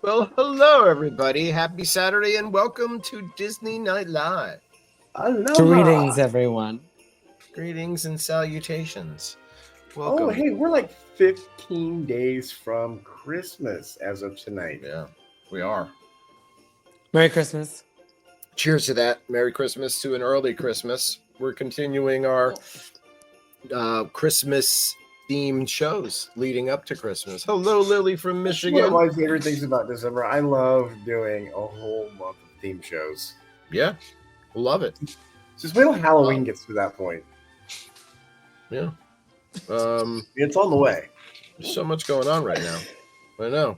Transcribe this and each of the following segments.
Well, hello, everybody. Happy Saturday and welcome to Disney Night Live. Aloha. Greetings, everyone. Greetings and salutations. Welcome. Oh, hey, we're like 15 days from Christmas as of tonight. Yeah, we are. Merry Christmas. Cheers to that. Merry Christmas to an early Christmas. We're continuing our Christmas themed shows leading up to Christmas. Hello, Lily from Michigan. One of my favorite things about December. I love doing a whole month of theme shows. Yeah, love it. Just wait till Halloween gets to that point. Yeah. It's on the way. There's so much going on right now. I know.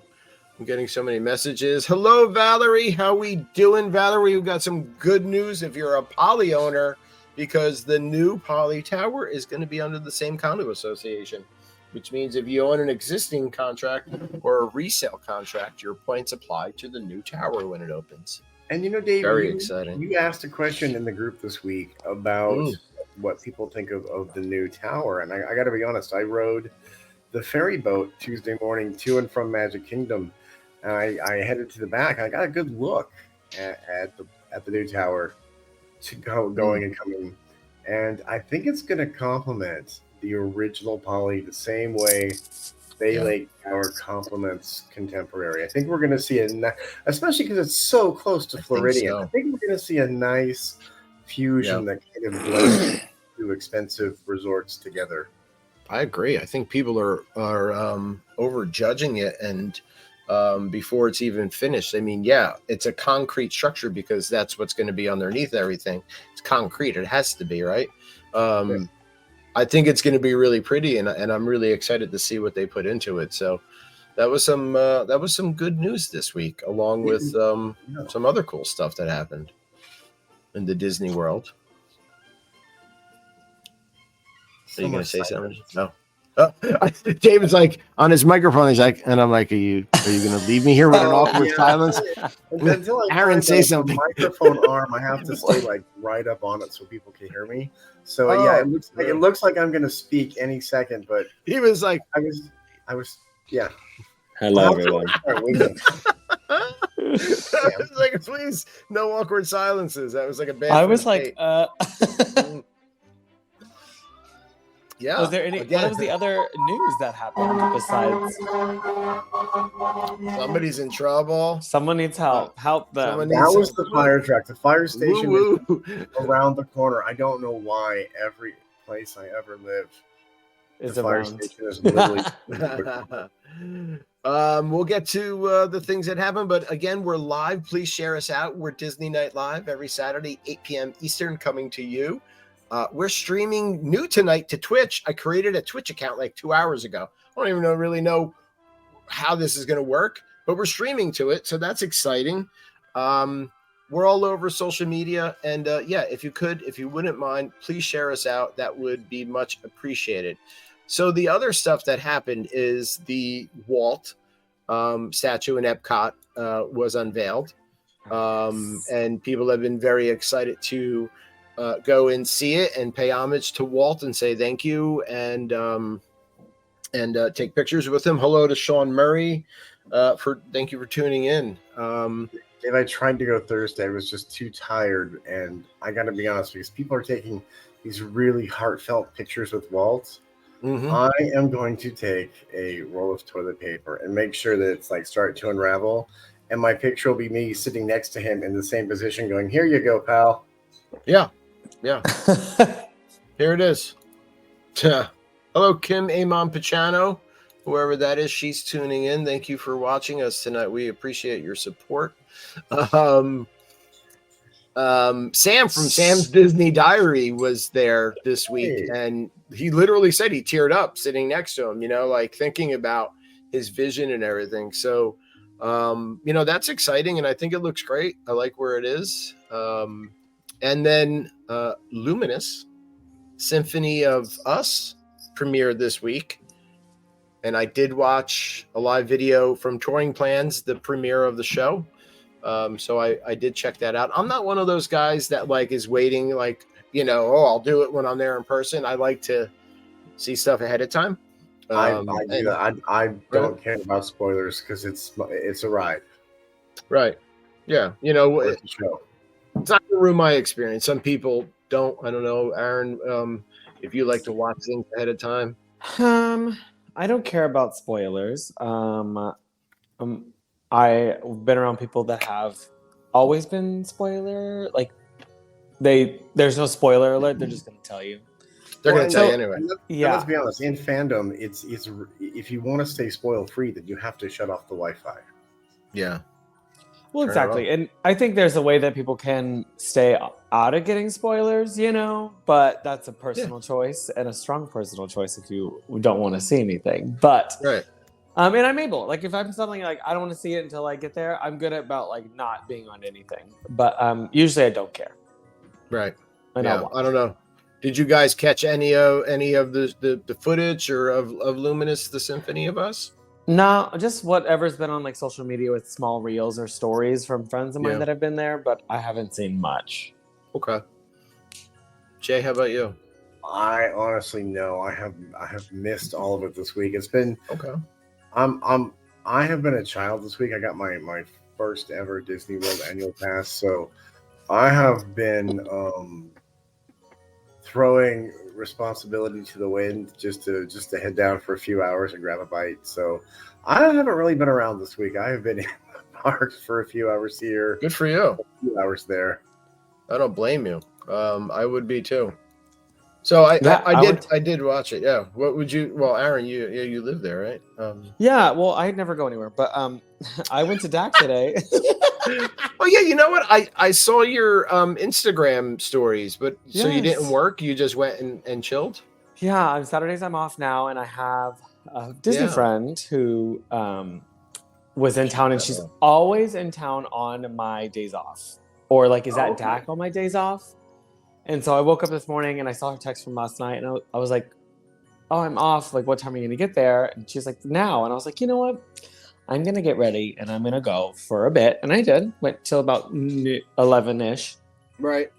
I'm getting so many messages. Hello, Valerie. How we doing, Valerie? We've got some good news if you're a Poly owner, because the new Poly Tower is going to be under the same condo association, which means if you own an existing contract or a resale contract, your points apply to the new tower when it opens. And you know, Dave, Very exciting. You asked a question in the group this week about what people think of the new tower. And I got to be honest, I rode the ferry boat Tuesday morning to and from Magic Kingdom. And I headed to the back. I got a good look at the new tower to going and coming. And I think it's going to complement the original Poly the same way Bay Lake Tower complements Contemporary. I think we're going to see especially because it's so close to Floridian. I think we're going to see a nice fusion that kind of blends two expensive resorts together. I agree. I think people are overjudging it, and before it's even finished. I mean, yeah, it's a concrete structure because that's what's going to be underneath everything. It's concrete. It has to be, right? I think it's going to be really pretty, and I'm really excited to see what they put into it. So that was some good news this week, along with some other cool stuff that happened in the Disney World. Are you going to say something? No. David's like on his microphone. He's like, and I'm like, are you going to leave me here with an awkward silence? Until Aaron, say something. Microphone arm, I have to stay like right up on it so people can hear me. So it looks like I'm going to speak any second. But he was like, I was, yeah. Hello, everyone. I was like, please, no awkward silences. That was like a bad. I was like, yeah. Was there any? What was the other news that happened besides? Somebody's in trouble. Someone needs help. Help them. That was the fire truck. The fire station is around the corner. I don't know why every place I ever lived, the fire station is literally. We'll get to the things that happen, but again, we're live. Please share us out. We're Disney Night Live every Saturday, 8 p.m. Eastern, coming to you. We're streaming new tonight to Twitch. I created a Twitch account like 2 hours ago. I don't even really know how this is going to work, but we're streaming to it, so that's exciting. We're all over social media, and if you wouldn't mind, please share us out. That would be much appreciated. So the other stuff that happened is the Walt statue in Epcot was unveiled, and people have been very excited to go and see it and pay homage to Walt and say thank you and take pictures with him. Hello to Sean Murray. Thank you for tuning in. And I tried to go Thursday. I was just too tired, and I got to be honest, because people are taking these really heartfelt pictures with Walt. Mm-hmm. I am going to take a roll of toilet paper and make sure that it's like starting to unravel. And my picture will be me sitting next to him in the same position going, here you go, pal. Yeah. Yeah. Here it is. Hello, Kim Amon Pachano, whoever that is. She's tuning in. Thank you for watching us tonight. We appreciate your support. Sam from Sam's Disney Diary was there this week, Hey. and he literally said he teared up sitting next to him, like thinking about his vision and everything. So, that's exciting, and I think it looks great. I like where it is. And then Luminous Symphony of Us premiered this week, and I did watch a live video from Touring Plans, the premiere of the show. So I did check that out. I'm not one of those guys that is waiting, I'll do it when I'm there in person. I like to see stuff ahead of time. I do that. I don't care about spoilers because it's a ride. Right. Yeah. It's a show. It's not going to ruin my experience. Some people don't. I don't know, Aaron, if you like to watch things ahead of time. I don't care about spoilers. I've been around people that have always been spoiler. There's no spoiler alert. They're just going to tell you. They're going to tell you anyway. Let's be honest. In fandom, it's if you want to stay spoil free, then you have to shut off the Wi-Fi. Yeah. Well, exactly. And I think there's a way that people can stay out of getting spoilers, but that's a personal choice and a strong personal choice if you don't want to see anything. But right. And I'm able, if I'm suddenly I don't want to see it until I get there, I'm good about not being on anything. But usually I don't care. Right. I don't know. Did you guys catch any of the footage or of Luminous, the Symphony of Us? No, just whatever's been on social media with small reels or stories from friends of mine that have been there, but I haven't seen much. Okay. Jay, how about you? I honestly no. I have missed all of it this week. It's been okay. I have been a child this week. I got my first ever Disney World annual pass, so I have been throwing responsibility to the wind just to head down for a few hours and grab a bite. So I haven't really been around this week. I have been in the parks for a few hours here. Good for you. A few hours there. I don't blame you. I would be too. So I did watch it. Yeah. What would you? Well, Aaron, you live there, right? Yeah. Well, I never go anywhere, but I went to DAC today. Oh yeah, you know what? I saw your Instagram stories, but so you didn't work? You just went and chilled? Yeah, on Saturdays I'm off now, and I have a Disney friend who was in town, and she's always in town on my days off, or is at DAC on my days off. And so I woke up this morning and I saw her text from last night, and I was like, "Oh, I'm off. What time are you gonna get there?" And she's like, "Now." And I was like, "You know what? I'm going to get ready and I'm going to go for a bit." And I did. Went till about 11-ish. Right.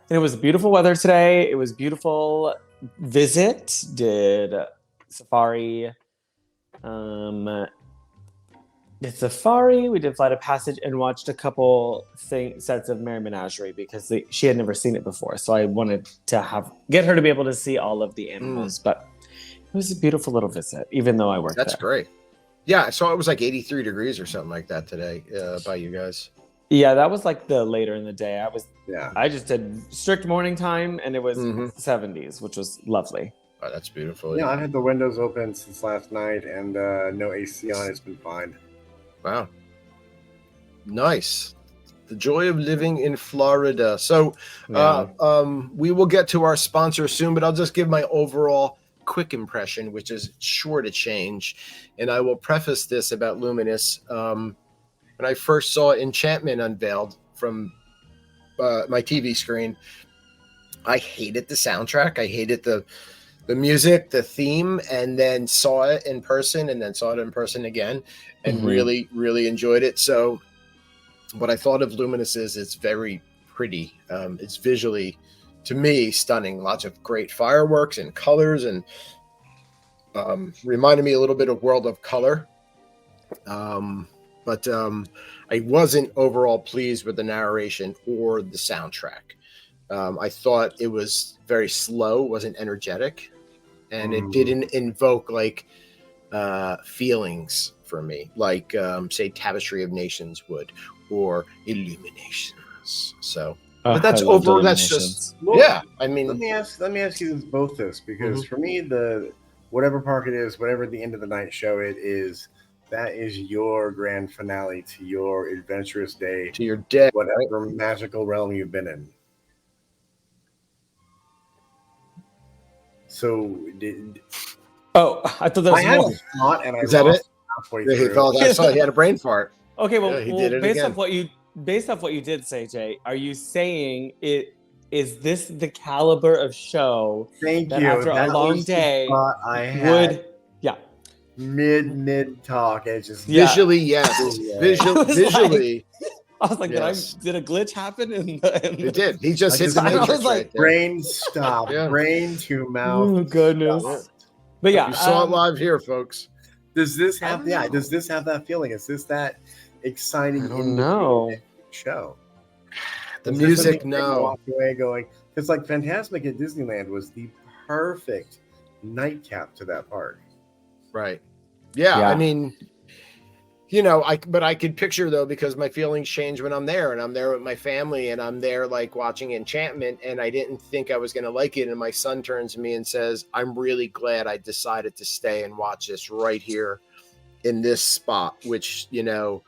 And it was beautiful weather today. It was beautiful visit. Did safari. We did Flight of Passage and watched a couple sets of Merry Menagerie because she had never seen it before. So I wanted to get her to be able to see all of the animals. But it was a beautiful little visit, even though I worked That's there. Great. Yeah, I saw it was 83 degrees or something like that today by you guys. Yeah, that was the later in the day. I just did strict morning time, and it was 70s, which was lovely. Oh, that's beautiful. Yeah, I've had the windows open since last night, and no AC on. It's been fine. Wow. Nice. The joy of living in Florida. So we will get to our sponsor soon, but I'll just give my overall quick impression, which is sure to change. And I will preface this about Luminous. When I first saw Enchantment unveiled from my TV screen, I hated the soundtrack. I hated the music, the theme, and then saw it in person again and really, really enjoyed it. So what I thought of Luminous is it's very pretty. It's visually, to me, stunning. Lots of great fireworks and colors, and reminded me a little bit of World of Color. But I wasn't overall pleased with the narration or the soundtrack. I thought it was very slow, wasn't energetic. and it didn't invoke like feelings for me, like say Tapestry of Nations would, or Illuminations. So, but that's over. That's just I mean, let me ask you both this, because for me, the whatever park it is, whatever the end of the night show it is, that is your grand finale to your adventurous day, to your day, whatever magical realm you've been in. So I thought that was had more. a thought, and I is that it? Halfway He through. thought I saw he had a brain fart. Okay, well, he did it based again. off what you did say, Jay, are you saying is this the caliber of show Thank that you. after That a long was the day thought I had. yeah. Mid talk, it just Visually, yes. Visually, I was like, yes. did a glitch happen? It did. He just hit the I matrix was like, right there. brain stop, brain to mouth. Oh goodness! Yeah. But yeah, You saw it live here, folks. Does this have Does this have that feeling? Is this that exciting? I don't know. Show. The music, no. Walk away going, because like Fantasmic at Disneyland was the perfect nightcap to that park. Right. Yeah. I mean, you know, but I could picture though, because my feelings change when I'm there, and I'm there with my family, and I'm there like watching Enchantment, and I didn't think I was going to like it. And my son turns to me and says, I'm really glad I decided to stay and watch this right here in this spot, which, you know,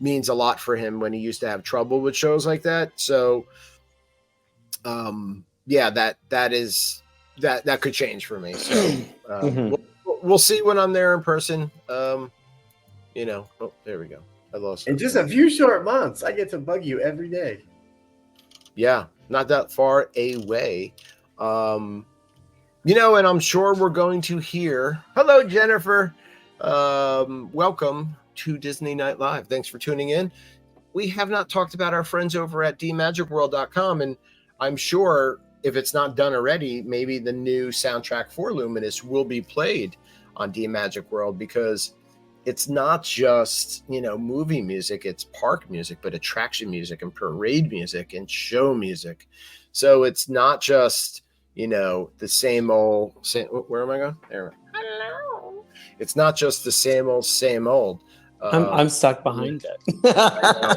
means a lot for him when he used to have trouble with shows like that. So, yeah, that could change for me. So, we'll see when I'm there in person. You know, oh, there we go. I lost. In just a few short months, I get to bug you every day. Yeah, not that far away. You know, and I'm sure we're going to hear. Hello, Jennifer. Welcome to Disney Night Live. Thanks for tuning in. We have not talked about our friends over at dmagicworld.com, and I'm sure if it's not done already, maybe the new soundtrack for Luminous will be played on D Magic World, because it's not just, you know, movie music, it's park music, but attraction music and parade music and show music. So it's not just, you know, the same old, where am I going? There. Hello. It's not just the same old. I'm stuck behind it.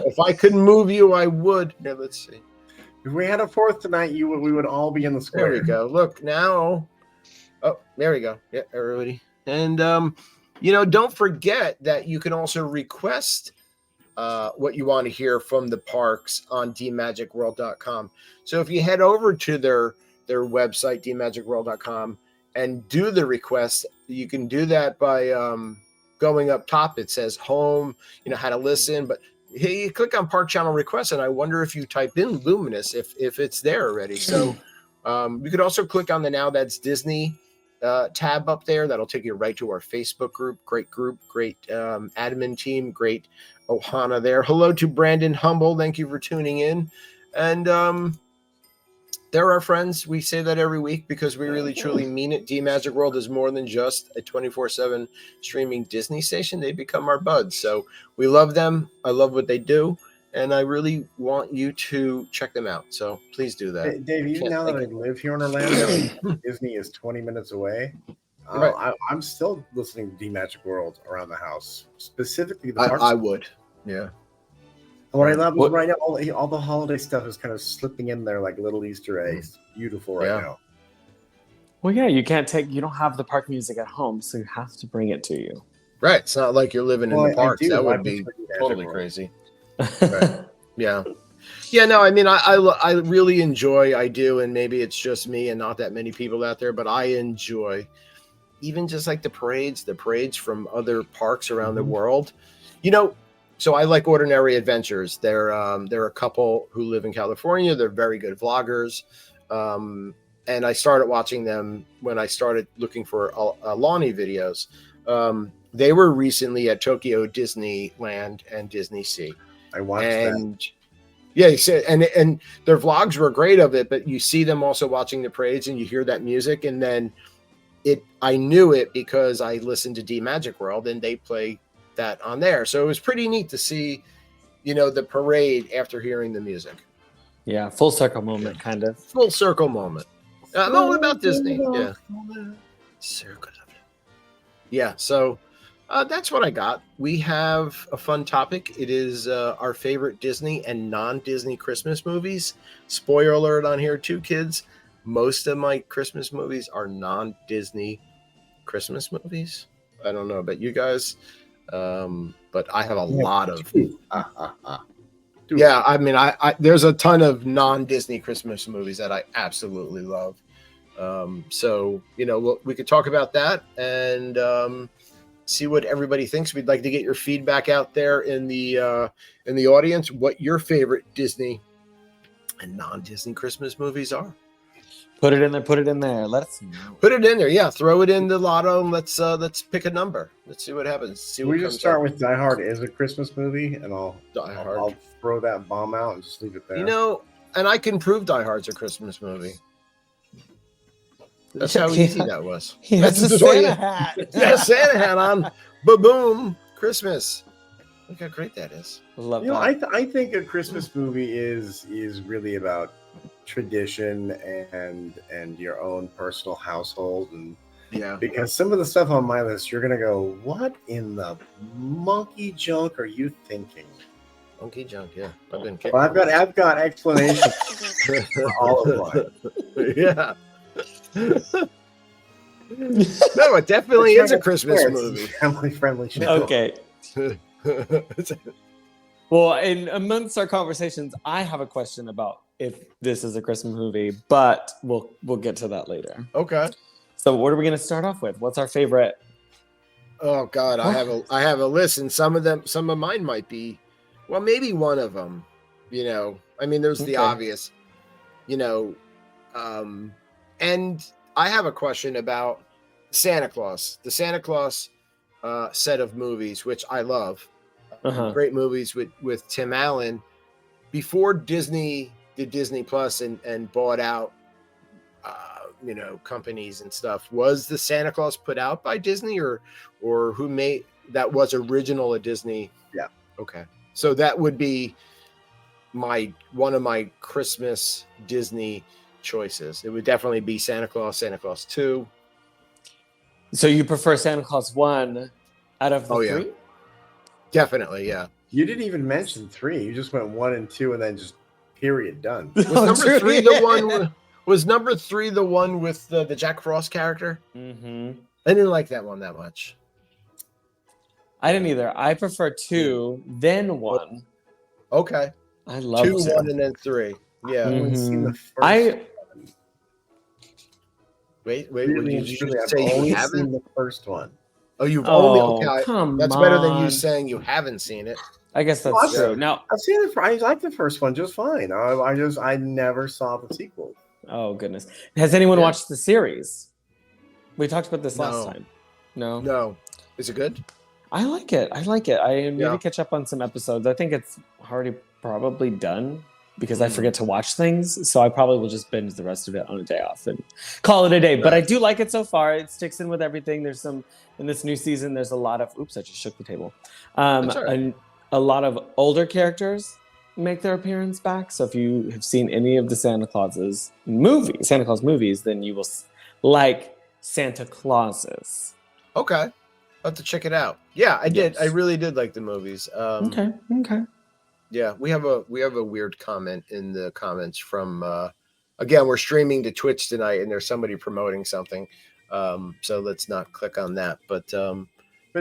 If I could move you, I would. Here, let's see. If we had a fourth tonight, we would all be in the square. There we go. Look now. Oh, there we go. Yeah, everybody. And you know, don't forget that you can also request what you want to hear from the parks on dmagicworld.com. So if you head over to their website, dmagicworld.com, and do the request, you can do that by going up top. It says home, you know, how to listen, but hey, you click on Park Channel Request, and I wonder if you type in Luminous, if it's there already. So you could also click on the Now That's Disney tab up there. That'll take you right to our Facebook group. Great admin team, great Ohana there. Hello to Brandon Humble. Thank you for tuning in. And they're our friends. We say that every week because we really truly mean it. D Magic World is more than just a 24/7 streaming Disney station. They become our buds. So we love them. I love what they do. And I really want you to check them out. So please do that. Dave, even now that I live here in Orlando, Disney is 20 minutes away. Right. I'm still listening to D Magic World around the house, specifically the I would. Yeah. What I love is right now, all the holiday stuff is kind of slipping in there like little Easter eggs. Beautiful right now. Well, yeah, you don't have the park music at home, so you have to bring it to you. Right. It's not like you're living in the parks. That would be totally crazy. Right. Yeah. No, I mean, I really enjoy, I do, and maybe it's just me and not that many people out there, but I enjoy even just like the parades from other parks around the world. You know, so I like Ordinary Adventures. They're a couple who live in California. They're very good vloggers. And I started watching them when I started looking for Lonnie videos. They were recently at Tokyo Disneyland and Disney Sea. I watched that. Yeah, and their vlogs were great of it, but you see them also watching the parades and you hear that music, and then I knew it because I listened to D Magic World and they play that on there. So it was pretty neat to see, you know, the parade after hearing the music. Yeah, full circle moment, kind of. Full circle moment. Moment about Disney. Yeah. So good of it. Yeah, so that's what I got. We have a fun topic. It is our favorite Disney and non-Disney Christmas movies. Spoiler alert on here too, kids. Most of my Christmas movies are non-Disney Christmas movies. I don't know about you guys, but I have a lot of. Yeah, I mean, I there's a ton of non-Disney Christmas movies that I absolutely love. So we could talk about that and see what everybody thinks. We'd like to get your feedback out there in the audience. What your favorite Disney and non-Disney Christmas movies are. Put it in there. Put it in there. Let us know. Put it in there. Yeah, throw it in the lotto and let's pick a number. Let's see what happens. See what we just start with Die Hard as a Christmas movie, and I'll throw that bomb out and just leave it there. And I can prove Die Hard's a Christmas movie. That's how easy that was. He has a Santa hat. Yeah, Santa hat on. Ba-boom. Christmas. Look how great that is. Love that. I think a Christmas movie is really about tradition and your own personal household, and because some of the stuff on my list, you're gonna go, what in the monkey junk are you thinking? Monkey junk, yeah. I've got explanations for all of mine. Yeah. No, it definitely is a Christmas movie. Family friendly show. Okay. Well, in amongst our conversations, I have a question about if this is a Christmas movie, but we'll get to that later. Okay. So what are we going to start off with? What's our favorite? Oh God, I have a list, and some of mine might be, well, maybe one of them. I mean, there's the obvious, and I have a question about Santa Claus, the Santa Claus set of movies, which I love. Great movies with Tim Allen. Before Disney did Disney Plus and bought out, companies and stuff, was the Santa Claus put out by Disney or who made that was original at Disney? Yeah. Okay. So that would be one of my Christmas Disney choices. It would definitely be Santa Claus 2. So you prefer Santa Claus 1 out of the 3? Yeah. Definitely, yeah. You didn't even mention 3. You just went 1 and 2 and then just period, done. Was number 3 the one? Was number 3 the one with the Jack Frost character? Mm-hmm. I didn't like that one that much. I didn't either. I prefer 2, then 1. Okay. I love 2, 1, and then 3. Yeah. Mm-hmm. Wait. Really, Did you say you haven't seen the first one? Oh, you've only come that's on. better than you saying you haven't seen it. I guess that's true. Now I've seen it. I like the first one just fine. I never saw the sequel. Oh goodness! Has anyone watched the series? We talked about this last time. No. Is it good? I like it. I need to catch up on some episodes. I think it's already probably done because I forget to watch things. So I probably will just binge the rest of it on a day off and call it a day. Right. But I do like it so far. It sticks in with everything. There's some in this new season. There's a lot of I just shook the table. And a lot of older characters make their appearance back. So if you have seen any of the Santa Claus movies, then you will like Santa Clauses. Okay. I'll have to check it out. Yeah, I did. I really did like the movies. Okay. Yeah, we have a weird comment in the comments from again, we're streaming to Twitch tonight and there's somebody promoting something. So let's not click on that. But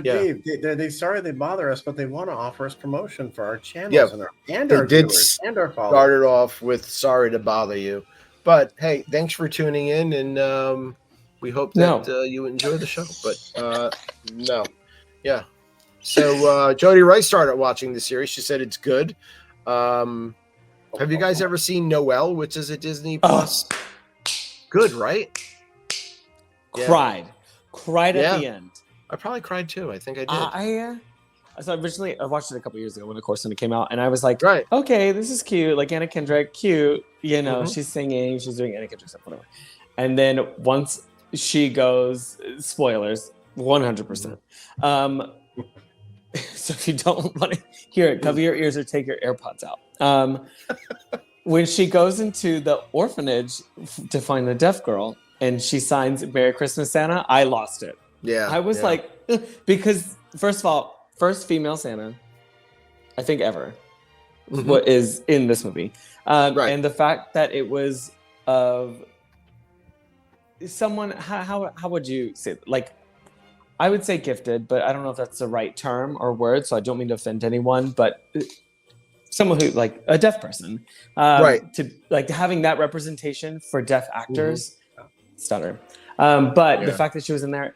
Dave, they bother us, but they want to offer us promotion for our channels and our viewers and our followers. Started off with sorry to bother you. But hey, thanks for tuning in and we hope that you enjoy the show. But no. Yeah. So Jody Rice started watching the series. She said it's good. Have you guys ever seen Noelle, which is a Disney Plus? Good, right? Cried at the end. I probably cried too. I think I did. So originally I watched it a couple years ago when, of course, when it came out, and I was like, right, okay, this is cute. Like Anna Kendrick, cute. She's singing, she's doing Anna Kendrick stuff, whatever. And then once she goes, spoilers, 100%. So if you don't want to hear it, cover your ears or take your AirPods out. When she goes into the orphanage to find the deaf girl, and she signs Merry Christmas Santa, I lost it. Yeah. I was like, because first of all, first female Santa, I think ever, what is in this movie. Right. And the fact that it was of someone, how would you say it? Like, I would say gifted, but I don't know if that's the right term or word, so I don't mean to offend anyone, but someone who, like, a deaf person, Right. to like having that representation for deaf actors, stunner. But the fact that she was in there,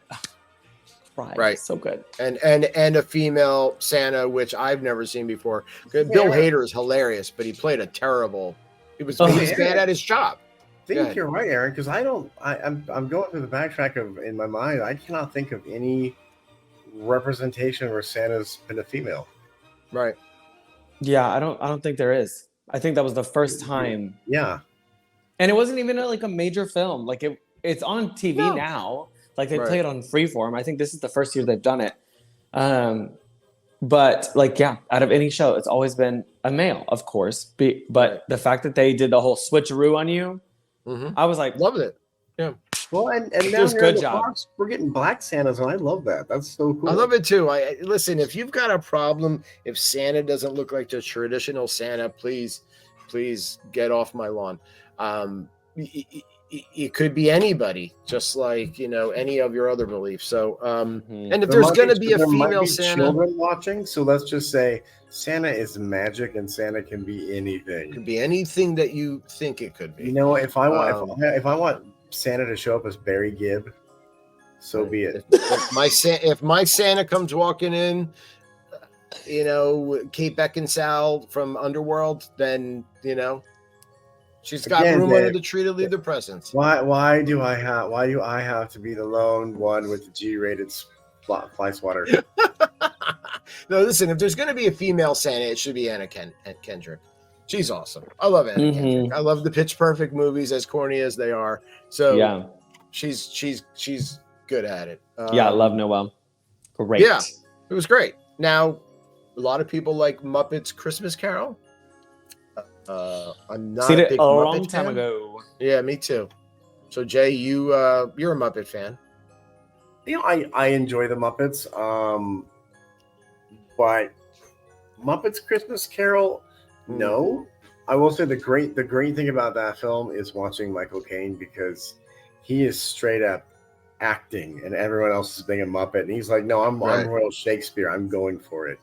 right, so good. And a female Santa, which I've never seen before. Bill Hader is hilarious, but he played a terrible. He was bad at his job. I think you're right, Aaron, because I'm going through the backtrack of in my mind. I cannot think of any representation where Santa's been a female. Right. Yeah, I don't think there is. I think that was the first time. Yeah. And it wasn't even like a major film. Like it's on TV now. Like they play it on Freeform. I think this is the first year they've done it. But like, yeah, out of any show, it's always been a male, of course. But the fact that they did the whole switcheroo on you, I was like, loved it. Yeah. Well, and now good job. Fox, we're getting black Santas, and I love that. That's so cool. I love it too. Listen, if you've got a problem, if Santa doesn't look like the traditional Santa, please get off my lawn. It could be anybody, just like any of your other beliefs. So, and if there's going to be a female Santa, children watching, so let's just say Santa is magic, and Santa can be anything. It could be anything that you think it could be. If I want Santa to show up as Barry Gibb, so be it. If my Santa comes walking in, Kate Beckinsale from Underworld, then she's got room under the tree to leave the presents. Why do I have to be the lone one with the G-rated fly swatter? No, listen. If there's going to be a female Santa, it should be Anna Kendrick. She's awesome. I love Anna Kendrick. I love the Pitch Perfect movies, as corny as they are. So yeah, she's good at it. I love Noelle. Great. Yeah, it was great. Now, a lot of people like Muppets Christmas Carol. I'm not seen a it big a Muppet long time fan. ago. Yeah, me too. So Jay, you're a Muppet fan. I enjoy the Muppets, but Muppets Christmas Carol, no. I will say the great thing about that film is watching Michael Caine, because he is straight up acting, and everyone else is being a Muppet, and he's like, no, I'm Royal Shakespeare. I'm going for it.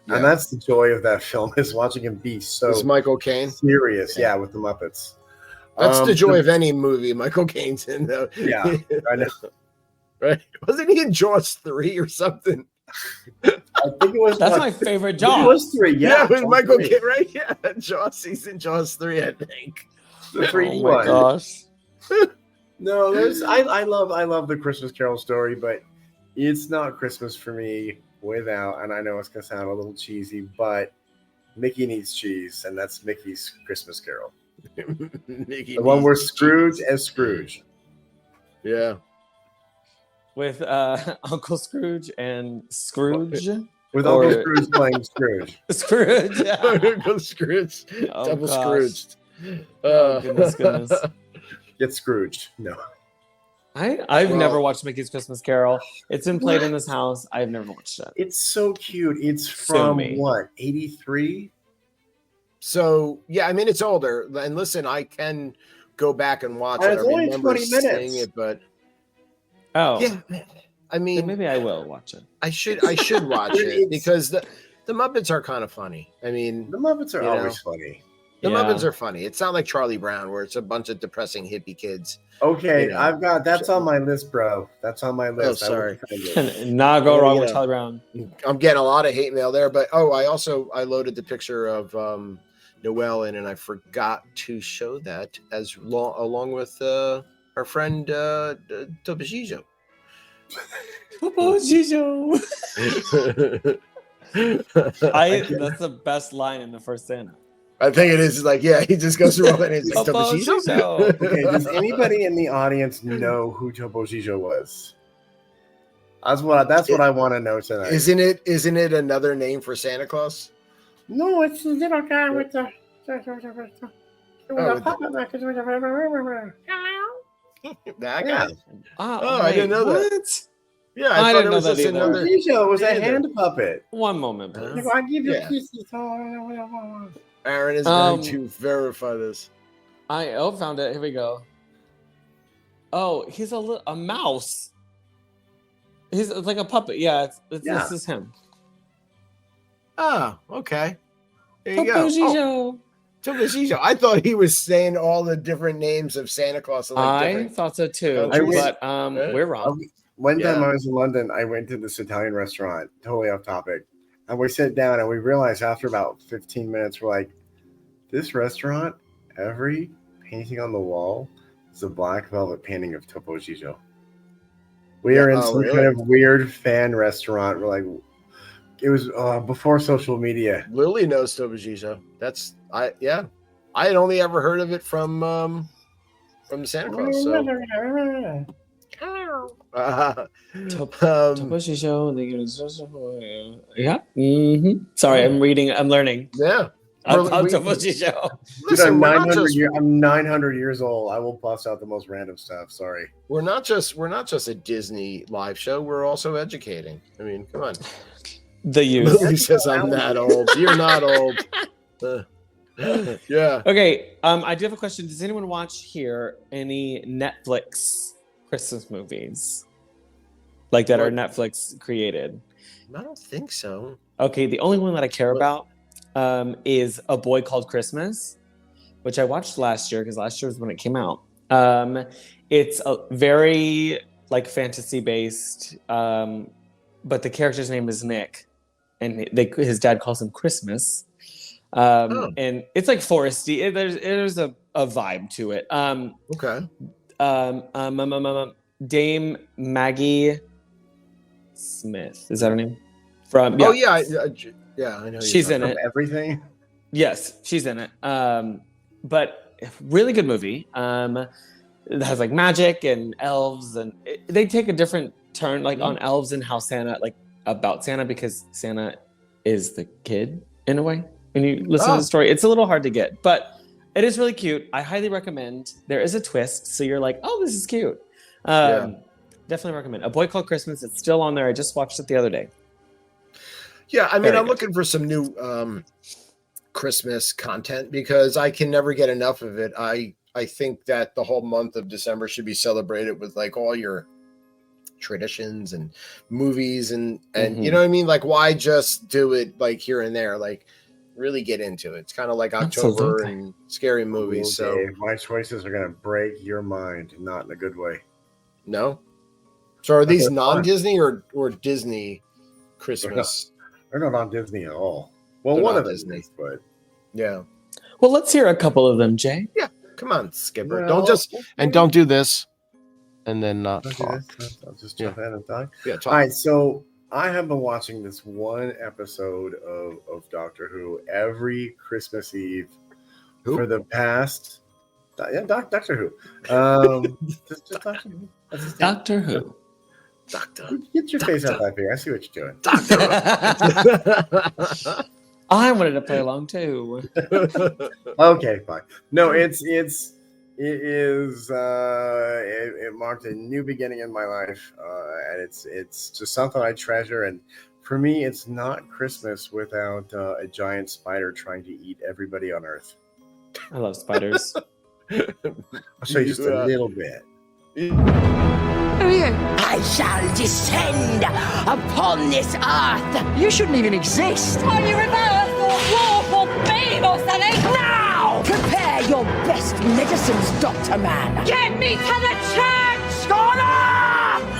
Yeah. And that's the joy of that film, is watching him be so Michael Caine serious, with the Muppets. That's the joy of any movie Michael Caine's in, though. Yeah, I know. Right? Wasn't he in Jaws 3 or something? I think it was. That's my favorite Jaws. It was 3, yeah. It was Michael Caine, right? Yeah, Jaws. He's in Jaws 3, I think. The 3D one. Gosh. No, I love the Christmas Carol story, but it's not Christmas for me without, and I know it's gonna sound a little cheesy, but Mickey needs cheese, and that's Mickey's Christmas Carol. The one where Scrooge as Scrooge. Yeah. With Uncle Scrooge and Scrooge. With Uncle Scrooge playing Scrooge. Scrooge. Yeah. Uncle Scrooge. Double Scrooged. Oh, goodness. Get Scrooged. No. I've never watched Mickey's Christmas Carol. It's been played in this house. I've never watched it. It's so cute. It's from what, 83? So yeah, I mean it's older. And listen, I can go back and watch it. It's only 20 minutes. It, but yeah, I mean, then maybe I will watch it. I should watch it, because the Muppets are kind of funny. I mean, the Muppets are always funny. The Muppets are funny. It's not like Charlie Brown, where it's a bunch of depressing hippie kids. Okay, I've got that's on my list, bro. That's on my list. Oh, sorry. Not go wrong with Charlie Brown. I'm getting a lot of hate mail there, but I loaded the picture of Noelle in, and I forgot to show that along with our friend Tobijijo. Tobijijo. That's the best line in the first Santa. I think it is like, he just goes through all that. And he's like, Tobijijo. Okay, does anybody in the audience know who Tobijijo was? That's what I want to know tonight. Isn't it another name for Santa Claus? No, it's the little guy with the. That Yeah. guy? Oh, I didn't know that. what? Yeah, I I thought didn't it know was that just either. another. It was a either. hand puppet. One moment, please. Like, I give you Yeah. kisses. Aaron is going to verify this. I found it. Here we go. Oh, he's a mouse. He's like a puppet. Yeah, this is him. Oh, okay. There you Topo go. Gigio. Topo Gigio. I thought he was saying all the different names of Santa Claus. And like I different thought so too, countries. but we're wrong. One time I was in London, I went to this Italian restaurant, totally off topic. And we sat down and we realized after about 15 minutes, we're like, this restaurant, every painting on the wall is a black velvet painting of Topo Gigio. We are in some kind of weird fan restaurant. We're like, it was before social media. Lily knows Topo Gigio. I had only ever heard of it from Santa Claus. So. Topo Gigio. Yeah. Mm-hmm. Sorry, I'm reading. I'm learning. Yeah. About Topo Gigio. Listen, I'm 900 years old. I will bust out the most random stuff. Sorry. We're not just a Disney live show. We're also educating. I mean, come on. The youth. Lily says I'm that old. You're not old. Yeah. Okay. I do have a question. Does anyone watch here any Netflix Christmas movies like that are Netflix created? I don't think so. Okay. The only one that I care about is A Boy Called Christmas, which I watched last year because last year was when it came out. It's a very like fantasy based, but the character's name is Nick, and his dad calls him Christmas. And it's like foresty. There's a vibe to it. Okay. Dame Maggie Smith, is that her name? From I know. She's in it. Everything. Yes, she's in it. But really good movie. It has like magic and elves, and they take a different turn, like on elves and how Santa, like about Santa, because Santa is the kid in a way. When you listen to the story, it's a little hard to get, but it is really cute. I highly recommend. There is a twist, so you're like, oh, this is cute. Definitely recommend. A Boy Called Christmas. It's still on there. I just watched it the other day. Yeah, I mean, I'm looking for some new Christmas content because I can never get enough of it. I think that the whole month of December should be celebrated with like all your traditions and movies and you know what I mean? Like, why just do it like here and there? Like, really get into it. It's kind of like October and scary movies. So my choices are gonna break your mind, not in a good way. No. So are these non-Disney or Disney Christmas? They're not on Disney at all. Well, They're one not of them Disney. is, but Yeah. Well, let's hear a couple of them, Jay. Yeah. Come on, Skipper. Well, Don't do this. And then not I'll talk. just jump in and talk. Yeah, talk. All right, so I have been watching this one episode of Doctor Who every Christmas Eve for the past. Yeah, Doctor Who. Just Doctor Who. Doctor Who. Doctor. Get your face out that here. I see what you're doing. Doctor. I wanted to play along too. Okay, fine. No, it marked a new beginning in my life, and it's just something I treasure. And for me, it's not Christmas without a giant spider trying to eat everybody on Earth. I love spiders. I'll show you just a little bit. Who are you? I shall descend upon this earth. You shouldn't even exist. On you reverse or warp or beam or something. Now, prepare your best medicines, Dr. Man. Get me to the church. Scholar!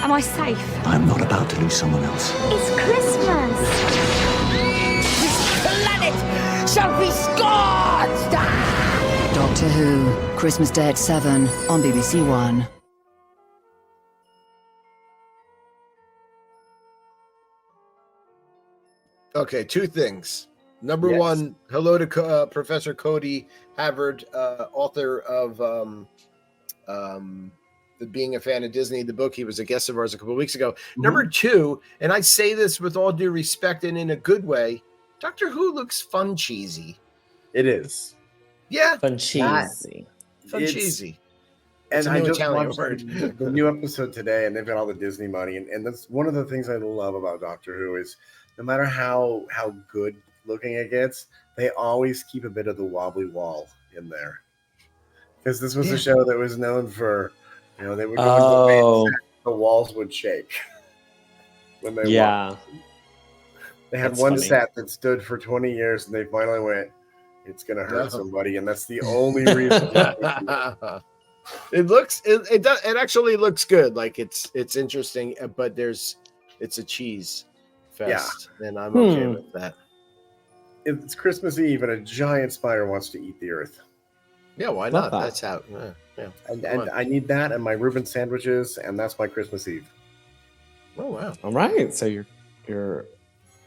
Am I safe? I'm not about to lose someone else. It's Christmas. This planet shall be scorched. Doctor Who, Christmas Day at 7 on BBC One. Okay, two things. Number one, hello to Professor Cody Havard, author of the Being a Fan of Disney, the book. He was a guest of ours a couple of weeks ago. Number two, and I say this with all due respect and in a good way, Doctor Who looks fun cheesy. It is. Yeah. Fun cheesy. Fun cheesy. It's And a I new just Italian watched word. the new episode today, and they've got all the Disney money, and that's one of the things I love about Doctor Who is no matter how good looking it gets, they always keep a bit of the wobbly wall in there. Because this was a show that was known for, they would go into the main set, the walls would shake when they walked. They had one set that stood for 20 years, and they finally went, it's going to hurt somebody, and that's the only reason. It actually looks good. Like it's interesting, but it's a cheese fest, and I'm okay with that. It's Christmas Eve, and a giant spider wants to eat the earth. Yeah, why not? That's out. Yeah. And I need that and my Reuben sandwiches, and that's my Christmas Eve. Oh wow! All right, so you're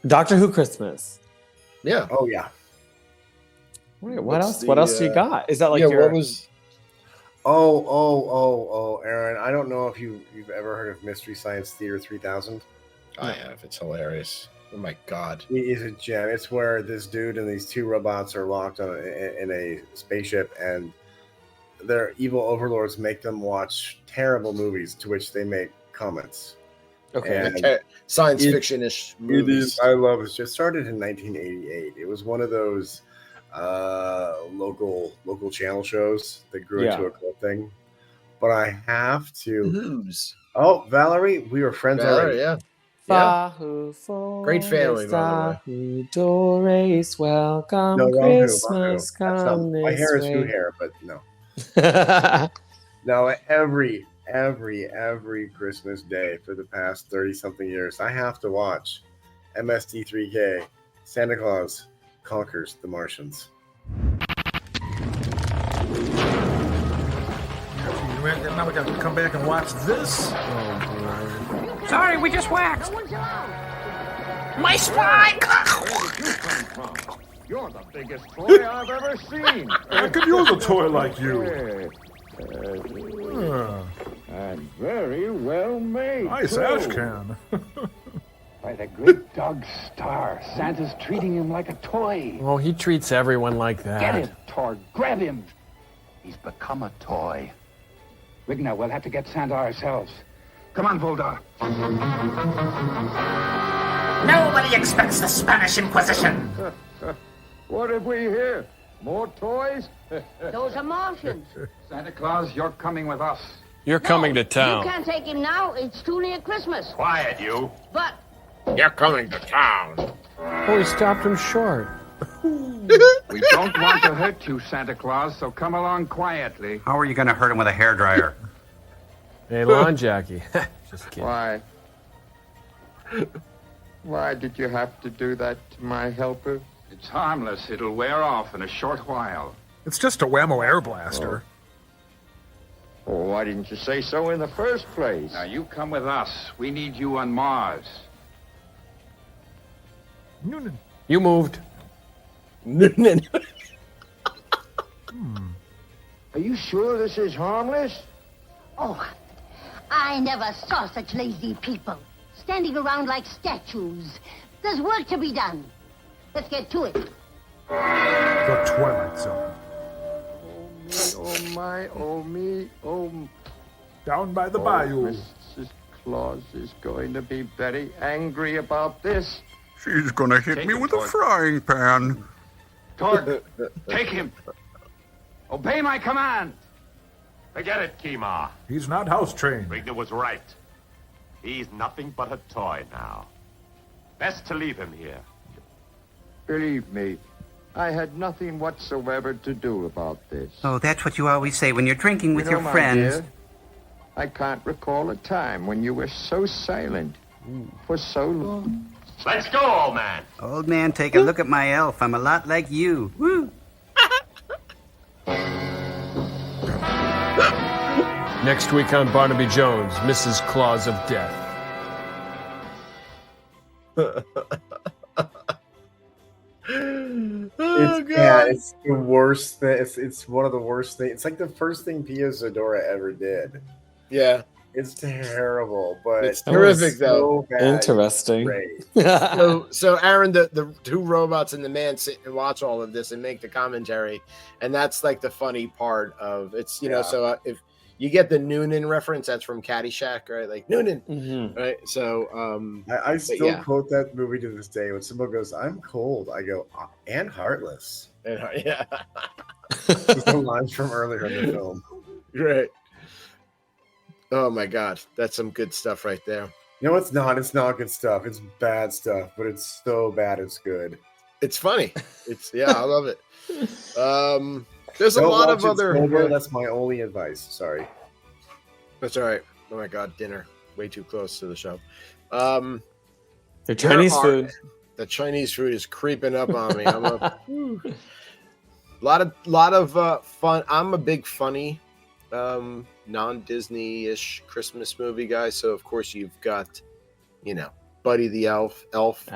Doctor Who Christmas. Yeah. Oh yeah. Wait, what else? What else do you got? Is that like your? What was? Oh, Aaron! I don't know if you've ever heard of Mystery Science Theater 3000. I have. It's hilarious. Oh my god! It is a gem. It's where this dude and these two robots are locked in a spaceship, and their evil overlords make them watch terrible movies to which they make comments. Okay, science fiction-ish movies. It is. I love it. It just started in 1988. It was one of those local channel shows that grew into a cult thing. But I have to. Who's? Oh, Valerie, we were friends already. Yeah. Great family, by the way. Doris, welcome No, Christmas. Come my hair is who hair, but no. No, every Christmas day for the past 30-something years, I have to watch MST3K, Santa Claus Conquers the Martians. Now we got to come back and watch this. Sorry, we just waxed. My spine! You're the biggest toy I've ever seen. I could use a toy like you. And very well made. Nice ash can. By the great dog Star, Santa's treating him like a toy. Oh, he treats everyone like that. Get him, Tor. Grab him. He's become a toy. Rigna, we'll have to get Santa ourselves. Come on, Voldar. Nobody expects the Spanish Inquisition. What have we here? More toys? Those are Martians. Santa Claus, you're coming with us. You're coming to town. You can't take him now. It's too near Christmas. Quiet, you. But You're coming to town. Oh, he stopped him short. We don't want to hurt you, Santa Claus, so come along quietly. How are you going to hurt him with a hairdryer? Hey, lawn Jackie. Just kidding. Why? Why did you have to do that to my helper? It's harmless. It'll wear off in a short while. It's just a whammo air blaster. Oh, why didn't you say so in the first place? Now, you come with us. We need you on Mars. You moved. Are you sure this is harmless? oh, I never saw such lazy people standing around like statues. There's work to be done. Let's get to it. The Twilight Zone. Oh my, oh me, oh. Down by the bayou. Mrs. Claus is going to be very angry about this. She's going to hit me with a frying pan. Torg, take him. Obey my command. Forget it, Kima. He's not house trained. Rigna was right. He's nothing but a toy now. Best to leave him here. Believe me, I had nothing whatsoever to do about this. Oh, that's what you always say when you're drinking with your my friends. dear, I can't recall a time when you were so silent for so long. Let's go, old man. Old man, take a look at my elf. I'm a lot like you. Woo! Next week on Barnaby Jones, Mrs. Claus of Death. It's the worst thing. It's one of the worst things. It's like the first thing Pia Zadora ever did. Yeah. It's terrible, but it's terrific though. So Interesting. so Aaron, the two robots and the man sit and watch all of this and make the commentary, and that's like the funny part of it's. You know, so if You get the Noonan reference. That's from Caddyshack, right? Like Noonan, right? So I still yeah. quote that movie to this day. When someone goes, "I'm cold," I go, "And heartless." And, yeah. It's the lines from earlier in the film. Right. Oh my God, that's some good stuff right there. You know, it's not. It's not good stuff. It's bad stuff, but it's so bad it's good. It's funny. It's I love it. There's a lot of other. Sober. That's my only advice. Sorry. That's all right. Oh my God, dinner way too close to the show. The Chinese food. The Chinese food is creeping up on me. I'm a lot of fun. I'm a big funny, non-Disney-ish Christmas movie guy. So of course you've got, Buddy the Elf. Elf.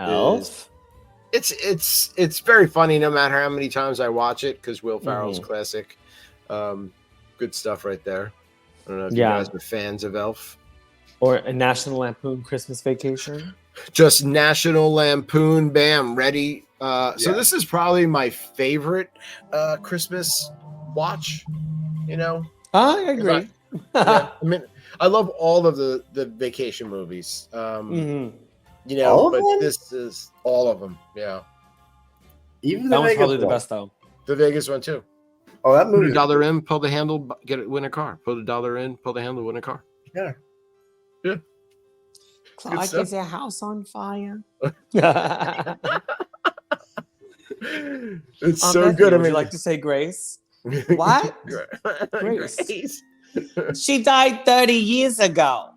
It's very funny no matter how many times I watch it because Will Ferrell's classic. Good stuff right there. I don't know if you guys are fans of Elf. Or a National Lampoon Christmas Vacation. Just National Lampoon, bam, ready. So this is probably my favorite Christmas watch. I agree. I mean, I love all of the vacation movies. All but of this is all of them. Yeah. Even that the one's Vegas probably the one. best though. The Vegas one too. Oh, that Put movie. $1 in, pull the handle, win a car. Put $1 in, pull the handle, win a car. Yeah. Yeah. Clark, is your house on fire? It's so good. Would you like to say grace? What? Grace. She died 30 years ago.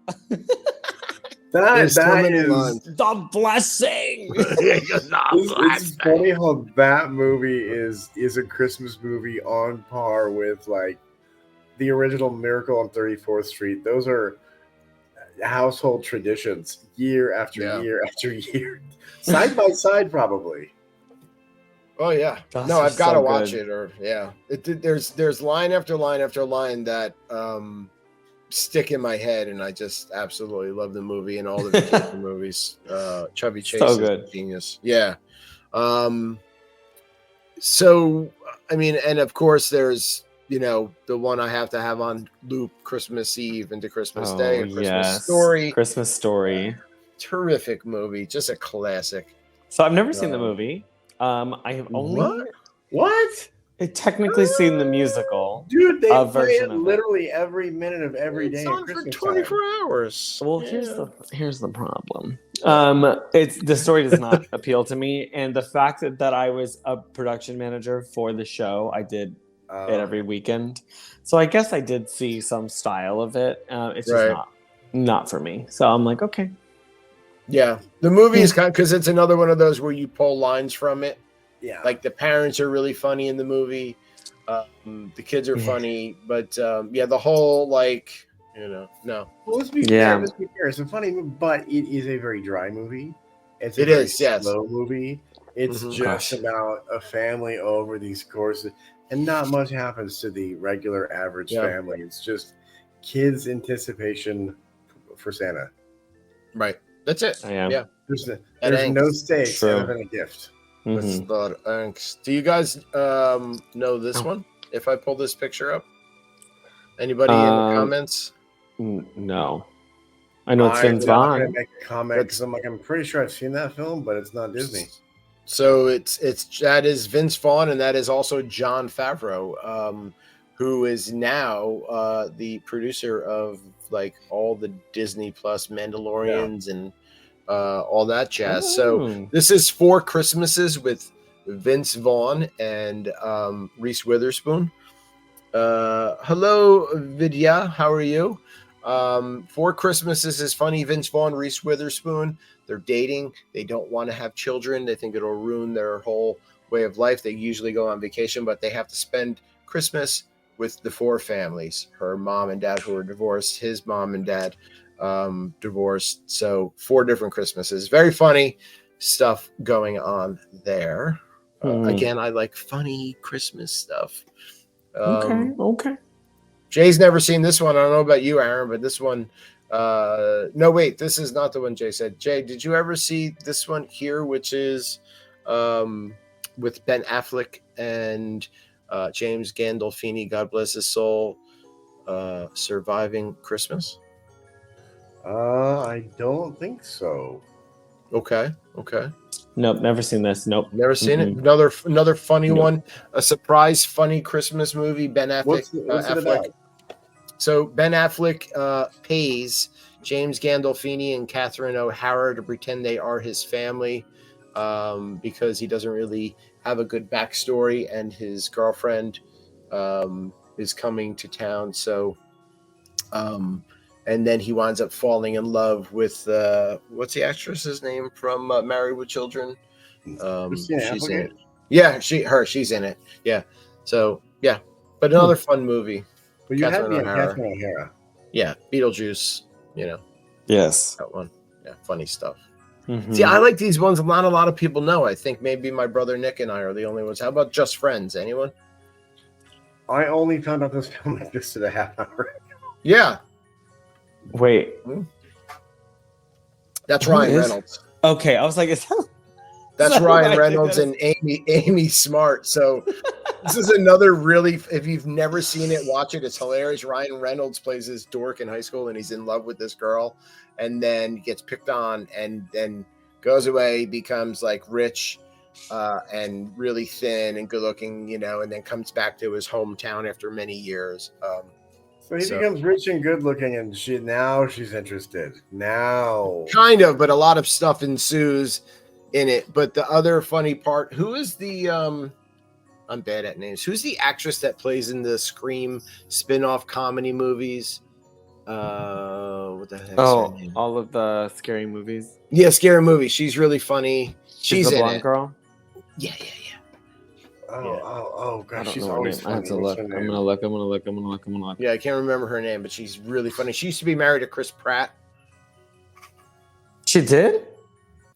That is the blessing. It's funny how that movie is a Christmas movie on par with like the original Miracle on 34th Street. Those are household traditions year after year after year, side by side, probably. Oh yeah, Gosh, no, I've got to so watch good. it. There's line after line after line that stick in my head, and I just absolutely love the movie and all the vacation movies. Chevy Chase is a genius. Yeah. So I mean, and of course there's the one I have to have on loop, Christmas Eve into Christmas Day, a Christmas Story. Christmas Story. Terrific movie, just a classic. So I've never seen the movie. I have only what? Technically seen the musical. Dude, they play version it of literally every minute of every day. It's on for 24 hours. Well, here's the problem. The story does not appeal to me, and the fact that I was a production manager for the show, I did it every weekend. So I guess I did see some style of it. It's just not for me. So I'm like, okay. Yeah, the movie is kind of, because it's another one of those where you pull lines from it. Yeah, like the parents are really funny in the movie, the kids are funny, but the whole no. Well, let's be fair. It's a funny movie, but it is a very dry movie. It's a very slow movie. It's just about a family over these courses, and not much happens to the regular average family. It's just kids' anticipation for Santa. Right. That's it. Yeah. There's no stakes other than a gift. With the angst. Do you guys know this one? If I pull this picture up, anybody in the comments? No. I know it's Vince Vaughn. I'm gonna make a comment because I'm pretty sure I've seen that film, but it's not Disney. So that is Vince Vaughn, and that is also Jon Favreau, who is now the producer of all the Disney Plus Mandalorians and all that jazz. So this is 4 Christmases with Vince Vaughn and Reese Witherspoon. Hello, Vidya. How are you? 4 Christmases is funny. Vince Vaughn, Reese Witherspoon. They're dating. They don't want to have children. They think it'll ruin their whole way of life. They usually go on vacation, but they have to spend Christmas with the 4 families. Her mom and dad who are divorced. His mom and dad divorced. So 4 different Christmases. Very funny stuff going on there. Again, I like funny Christmas stuff. Okay. Jay's never seen this one. I don't know about you, Aaron, but this one no, wait, this is not the one Jay said. Jay, did you ever see this one here, which is with Ben Affleck and James Gandolfini, God bless his soul? Surviving Christmas? I don't think so. Okay. Nope, never seen this. Nope. Never seen it. Another funny one. A surprise funny Christmas movie. Ben Affleck. What's it about? So Ben Affleck pays James Gandolfini and Catherine O'Hara to pretend they are his family because he doesn't really have a good backstory, and his girlfriend is coming to town. So, and then he winds up falling in love with what's the actress's name from Married with Children? She's in it. Yeah, she's in it. Yeah. So yeah, but another fun movie. But you had me at Catherine O'Hara. Yeah, Beetlejuice. Yes, that one. Yeah, funny stuff. Mm-hmm. See, I like these ones. Not a lot of people know. I think maybe my brother Nick and I are the only ones. How about Just Friends? Anyone? I only found out this film existed a half hour. Yeah. Wait. That's Ryan Reynolds. Okay, I was like, that's Ryan Reynolds and Amy Smart. So this is another really, if you've never seen it, watch it. It's hilarious. Ryan Reynolds plays this dork in high school, and he's in love with this girl, and then gets picked on, and then goes away, becomes like rich and really thin and good looking, and then comes back to his hometown after many years. So he becomes rich and good looking, and she's interested. Now. Kind of, but a lot of stuff ensues in it. But the other funny part, who is the I'm bad at names. Who's the actress that plays in the Scream spin-off comedy movies? What the heck? Oh, all of the scary movies. Yeah, scary movies. She's really funny. She's the in blonde it. girl. Yeah. Oh gosh, she's know always her name. funny. I have to look. I'm gonna look. Yeah, I can't remember her name, but she's really funny. She used to be married to Chris Pratt. She did?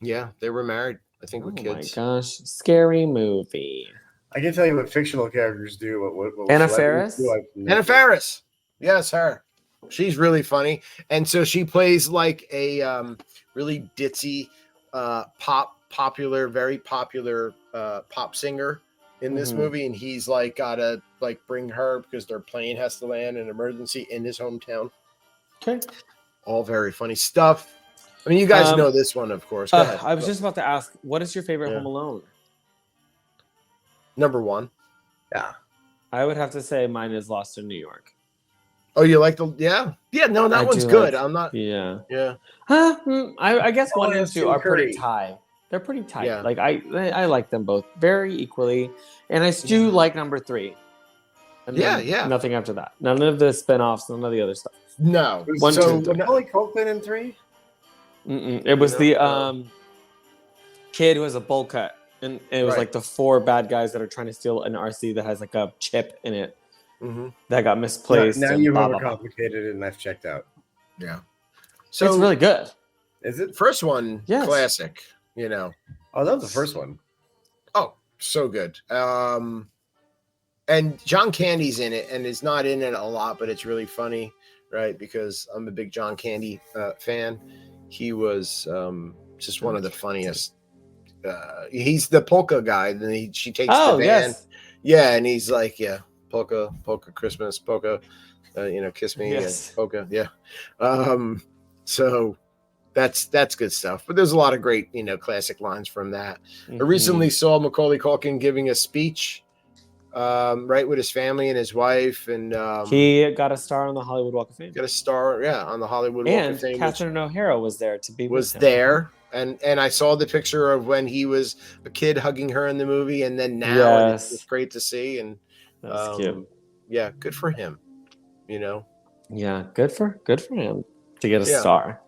Yeah, they were married. I think with kids. Oh my gosh, scary movie. I can tell you what fictional characters do. What Anna Faris? Anna Faris. Yes, her. She's really funny, and so she plays like a really ditzy, very popular pop singer in this movie, and he's like gotta like bring her because their plane has to land in an emergency in his hometown. Okay, all very funny stuff. I mean, you guys know this one, of course. Go ahead. I was just about to ask, what is your favorite Home Alone? Number one. Yeah, I would have to say mine is Lost in New York. Oh, you like the no, that one's good. I'm not I guess 1 and 2 are pretty tight. They're pretty tight. Yeah. Like I like them both very equally, and I do like number 3. And nothing after that. None of the spinoffs, none of the other stuff. No. One, so two, Macaulay Culkin in 3? It was the kid who has a bowl cut, and it was like the 4 bad guys that are trying to steal an RC that has like a chip in it. That got misplaced. Now you've overcomplicated it, and I've checked out. Yeah, so it's really good. Is it first one? Yes. Classic. Oh, that was the first one. Oh, so good. And John Candy's in it, and is not in it a lot, but it's really funny, right? Because I'm a big John Candy fan. He was just one of the funniest. He's the polka guy. Then she takes the van. Yes. Yeah, and he's like, polka Christmas, polka, kiss me, yes. Polka, yeah. So that's good stuff. But there's a lot of great, classic lines from that. I recently saw Macaulay Culkin giving a speech, right, with his family and his wife, and he got a star on the Hollywood Walk of Fame. Got a star, on the Hollywood Walk of Fame. And Catherine O'Hara was there to be was with him. there. And I saw the picture of when he was a kid hugging her in the movie, and then now, and it's great to see. And that's cute. Yeah, good for him. Yeah, good for him to get a star.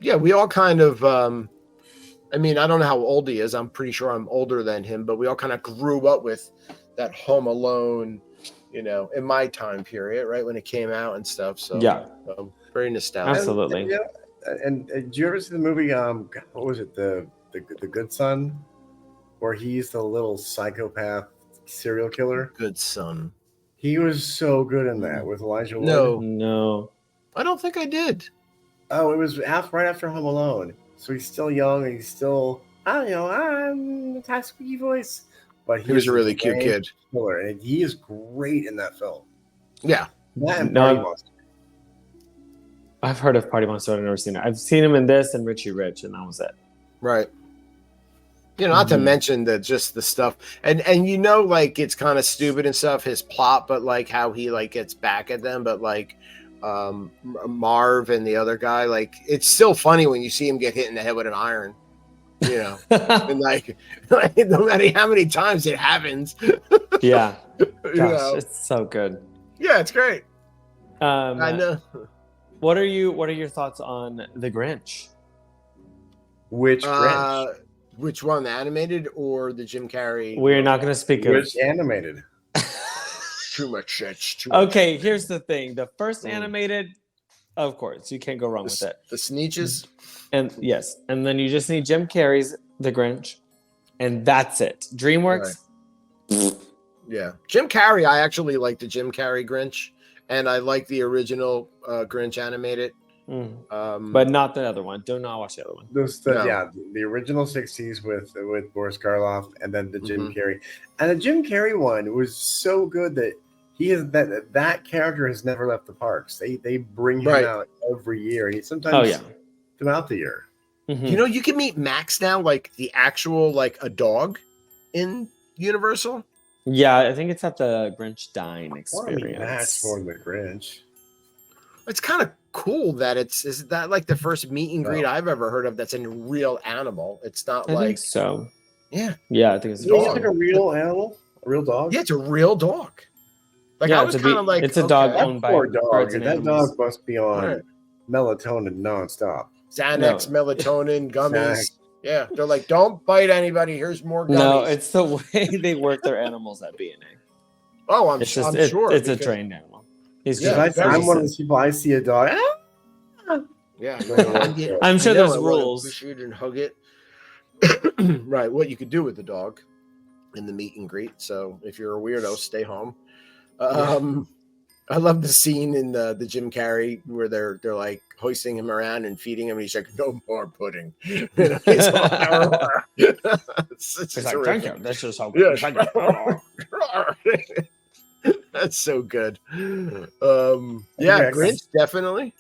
Yeah, we all kind of. I mean, I don't know how old he is. I'm pretty sure I'm older than him, but we all kind of grew up with that Home Alone, in my time period, right when it came out and stuff. So very nostalgic. Absolutely. And did you ever see the movie? What was it? The Good Son, where he's the little psychopath serial killer. Good Son. He was so good in that with Elijah Wood. No, I don't think I did. Oh, it was right after Home Alone. So he's still young and he's still, I'm a squeaky voice. But he was a really cute kid. Killer, and he is great in that film. Yeah. That and No, Party I've- Monster. I've heard of Party Monster. I've never seen it. I've seen him in this and Richie Rich, and that was it. Right. Not to Mhm. mention just the stuff, and like it's kind of stupid and stuff, his plot, but like how he like gets back at them, but like Marv and the other guy, like it's still funny when you see him get hit in the head with an iron, and like no matter how many times it happens. Yeah. You Gosh, know? it's so good. Yeah, it's great. I know. What are your thoughts on The Grinch? Which Grinch? Which one, the animated or the Jim Carrey? We're not going to speak of. Which animated? Too much shit. Too much. Okay, here's the thing: the first animated, of course, you can't go wrong with it. The Sneetches, and yes, and then you just need Jim Carrey's The Grinch, and that's it. DreamWorks. Right. Yeah, Jim Carrey. I actually like the Jim Carrey Grinch, and I like the original Grinch animated. But not the other one. Do not watch the other one. Yeah, the original '60s with Boris Karloff, and then the Jim Carrey. And the Jim Carrey one was so good that he has that character has never left the parks. They bring him out every year, and he sometimes throughout the year. Mm-hmm. You can meet Max now, like the actual like a dog in Universal. Yeah, I think it's at the Grinch Dine experience. Max more than the Grinch. It's kind of cool that is that like the first meet and greet I've ever heard of that's a real animal. It's not I like think so. Yeah. Yeah, I think it's a It's dog. like a real animal, a real dog. Yeah, it's a real dog. Like Yeah, I was kind of like it's a dog okay. owned by Poor dog. birds and That animals. dog must be on melatonin nonstop. Xanax, melatonin, gummies. Xanax. Yeah, they're like, don't bite anybody. Here's more gummies. No, it's the way they work their animals at B&A. Oh, I'm sure. because- It's a trained animal. He's I'm one of those people. I see a dog. Yeah, I'm sure I know, there's I wanna rules. push it and hug it. Right, what you could do with the dog in the meet and greet. So if you're a weirdo, stay home. I love the scene in the Jim Carrey where they're like hoisting him around and feeding him, and he's like, "No more pudding." He's like, thank you. This is so good. Yes. That's so good. Yeah, Grinch definitely.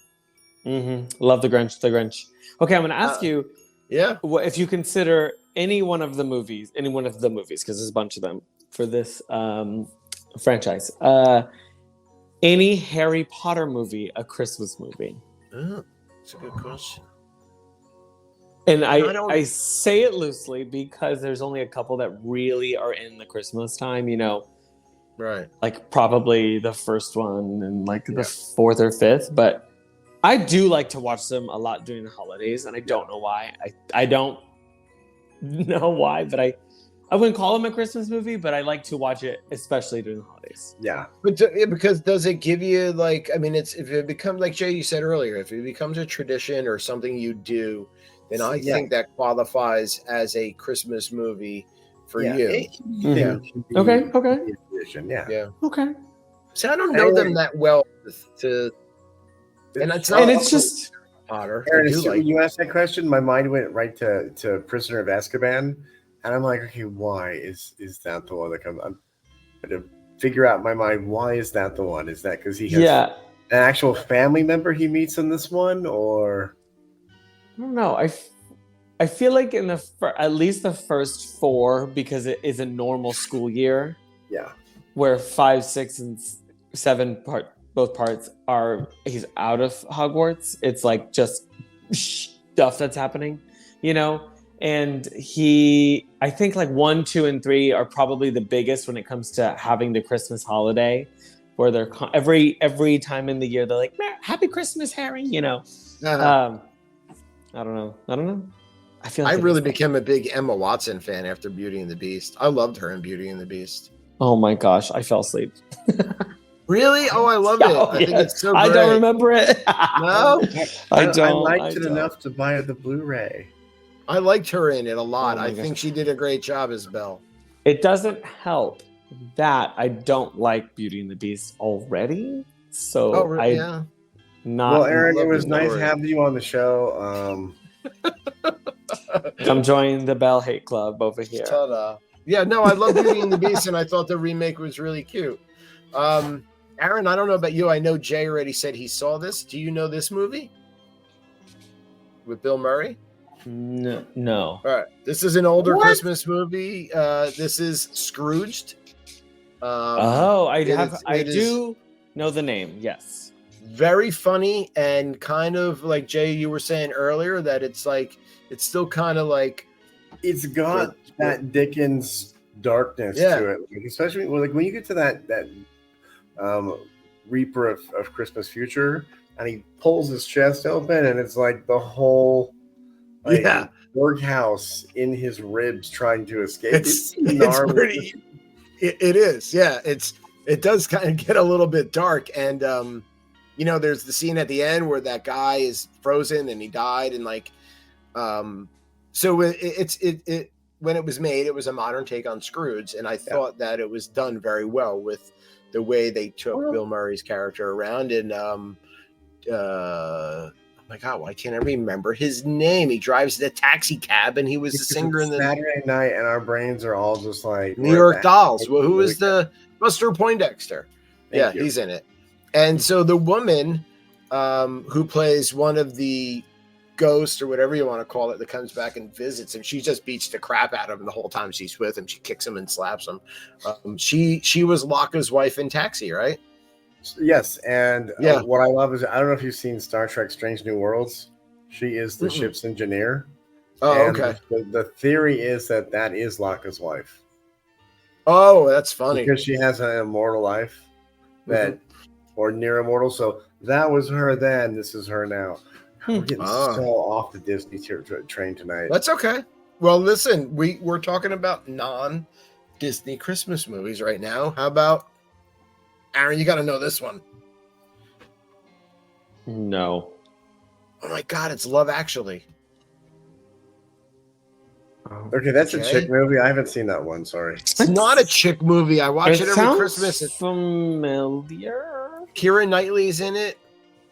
Mm-hmm. Love the Grinch. The Grinch. Okay, I'm going to ask you. Yeah. If you consider any one of the movies, because there's a bunch of them for this franchise. Any Harry Potter movie a Christmas movie? Oh, that's a good question. And I say it loosely because there's only a couple that really are in the Christmas time, Right. like probably the first one and like the fourth or fifth, but I do like to watch them a lot during the holidays, and I don't know why. I don't know why, but I wouldn't call them a Christmas movie, but I like to watch it, especially during the holidays. Yeah. But because does it give you like, I mean, if it becomes like Jay, you said earlier, if it becomes a tradition or something you do, then I think that qualifies as a Christmas movie for you. Okay. Tradition, yeah. Okay. See, I don't know them that well to, and it's not. And it's just Potter. Aaron, when you asked that question, my mind went right to Prisoner of Azkaban, and I'm like, okay, why is that the one that comes? I'm trying to figure out in my mind, why is that the one? Is that because he has an actual family member he meets in this one, or I don't know. I feel like in at least the first four, because it is a normal school year. Yeah. Where 5, 6, and 7 both parts he's out of Hogwarts. It's like just stuff that's happening, And I think like 1, 2, and 3 are probably the biggest when it comes to having the Christmas holiday, where they're every time in the year they're like, "Happy Christmas, Harry," I don't know. I feel like I really became a big Emma Watson fan after Beauty and the Beast. I loved her in Beauty and the Beast. Oh my gosh, I fell asleep. Really? Oh, I love it. I think it's so great. I don't remember it. No? I liked it enough to buy the Blu-ray. I liked her in it a lot. Oh I think she did a great job as Belle. It doesn't help that I don't like Beauty and the Beast already. So Well, Aaron, it was nice having you on the show. Come join the Belle Hate Club over here. Ta-da. Yeah, no, I love Beauty and the Beast, and I thought the remake was really cute. Aaron, I don't know about you. I know Jay already said he saw this. Do you know this movie with Bill Murray? No. All right. This is an older Christmas movie. This is Scrooged. I do know the name. Yes. Very funny and kind of like Jay, you were saying earlier that it's still kind of like it's got that Dickens darkness to it, like, especially when you get to that Reaper of Christmas Future, and he pulls his chest open, and it's like the whole workhouse in his ribs trying to escape. It's pretty. It is, yeah. It does kind of get a little bit dark, and there's the scene at the end where that guy is frozen and he died, and so it when it was made, it was a modern take on Scrooge, and I thought that it was done very well with the way they took Bill Murray's character around, and oh my God, why can't I remember his name? He drives the taxi cab, and he was a singer in the Saturday Night, and our brains are all just like New York Dolls. Well, who is the Buster Poindexter? Thank you. He's in it. And so the woman who plays one of the ghosts or whatever you want to call it that comes back and visits him, she just beats the crap out of him the whole time she's with him. She kicks him and slaps him. She was Locke's wife in Taxi, right? Yes, and what I love is, I don't know if you've seen Star Trek Strange New Worlds. She is the ship's engineer. Oh, and okay. The theory is that is Locke's wife. Oh, that's funny. Because she has an immortal life or near immortal. So that was her then. This is her now. We're getting so off the Disney train tonight. That's okay. Well, listen, we're talking about non-Disney Christmas movies right now. How about Aaron? You got to know this one. No. Oh my God, it's Love Actually. Okay, that's a chick movie. I haven't seen that one. Sorry, it's not a chick movie. I watch it every Christmas. It's familiar. Keira Knightley's in it.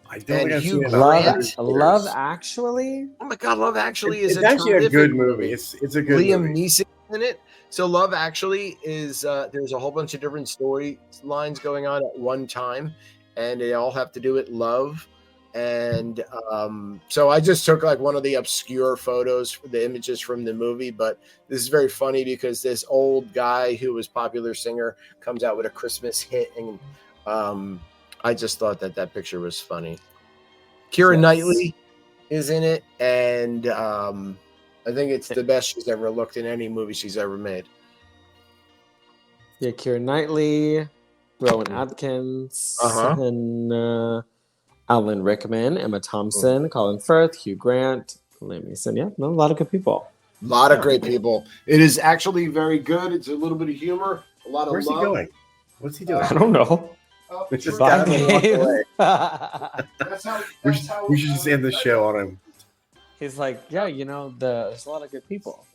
I don't think Hugh Grant. Love Actually. Oh my God, Love Actually is actually a good movie. It's a good Liam movie. Neeson in it. So Love Actually is there's a whole bunch of different storylines going on at one time, and they all have to do with love. And so I just took like one of the obscure photos, the images from the movie, but this is very funny because this old guy who was a popular singer comes out with a Christmas hit, and I just thought that picture was funny. Keira Knightley is in it, and I think it's the best she's ever looked in any movie she's ever made. Yeah, Keira Knightley, Rowan Atkins, and Alan Rickman, Emma Thompson, Colin Firth, Hugh Grant, Liam Neeson. Yeah, a lot of good people. A lot of great people. It is actually very good. It's a little bit of humor, a lot of Where's love. he going? What's he doing? I don't know. It's just Bye, we should just end the show on him. He's like, yeah, there's a lot of good people,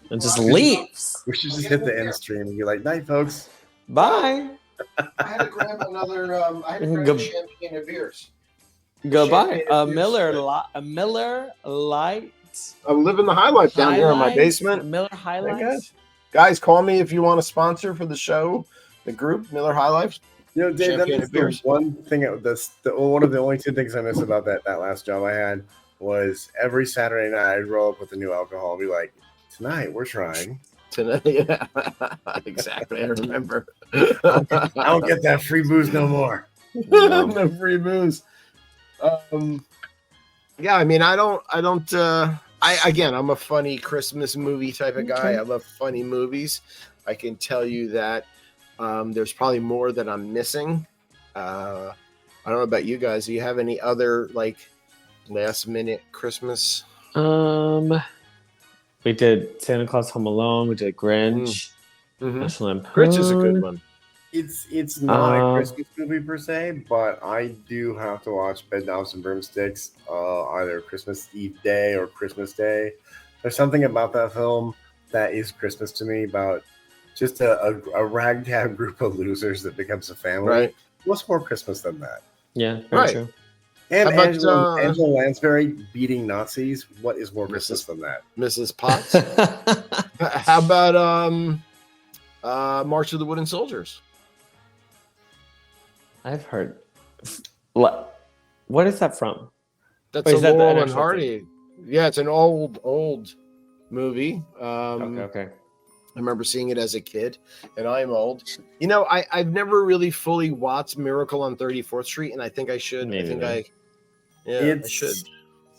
and just leaves. We should just hit the end stream and be like, "Night, folks. Bye." I had to grab another. I had to grab a champagne of beers. Goodbye. A Miller Light. I'm living the high life down here in my basement. Miller High Life. Guys, call me if you want a sponsor for the show, the group, Miller High Life. Dave, that is the one thing. One of the only two things I miss about that last job I had was every Saturday night I'd roll up with a new alcohol and be like, "Tonight we're trying." Tonight, yeah, exactly. I remember. I don't get that free booze no more. No free booze. Yeah, I mean, I'm a funny Christmas movie type of guy. I love funny movies. I can tell you that there's probably more that I'm missing. I don't know about you guys. Do you have any other like last minute Christmas? We did Santa Claus Home Alone. We did Grinch. National Lampoon. Grinch is a good one. It's not a Christmas movie per se, but I do have to watch Bedknobs and Broomsticks either Christmas Eve Day or Christmas Day. There's something about that film that is Christmas to me, about just a ragtag group of losers that becomes a family. Right. What's more Christmas than that? Yeah, very true. And Angela Lansbury beating Nazis. What is more Christmas than that? Mrs. Potts. How about March of the Wooden Soldiers? I've heard. What is that from? That's a Laurel and Hardy. Yeah, it's an old movie. Okay. I remember seeing it as a kid, and I'm old. You know, I've never really fully watched Miracle on 34th Street, and I think I should. I should.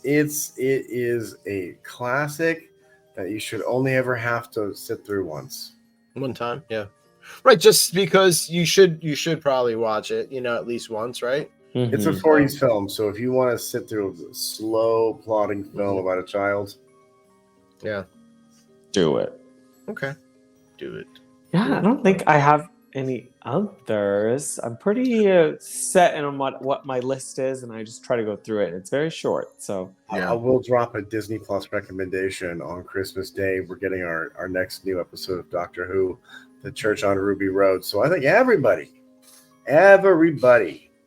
It is a classic that you should only ever have to sit through one time. Yeah, right. Just because you should probably watch it. You know, at least once, right? Mm-hmm. It's a 40s film, so if you want to sit through a slow plodding film about a child, yeah, do it. Okay, do it. Yeah, I don't think I have any others. I'm pretty set in what my list is, and I just try to go through it. It's very short, so I will drop a Disney Plus recommendation on Christmas Day. We're getting our next new episode of Doctor Who, The Church on Ruby Road. So I think everybody,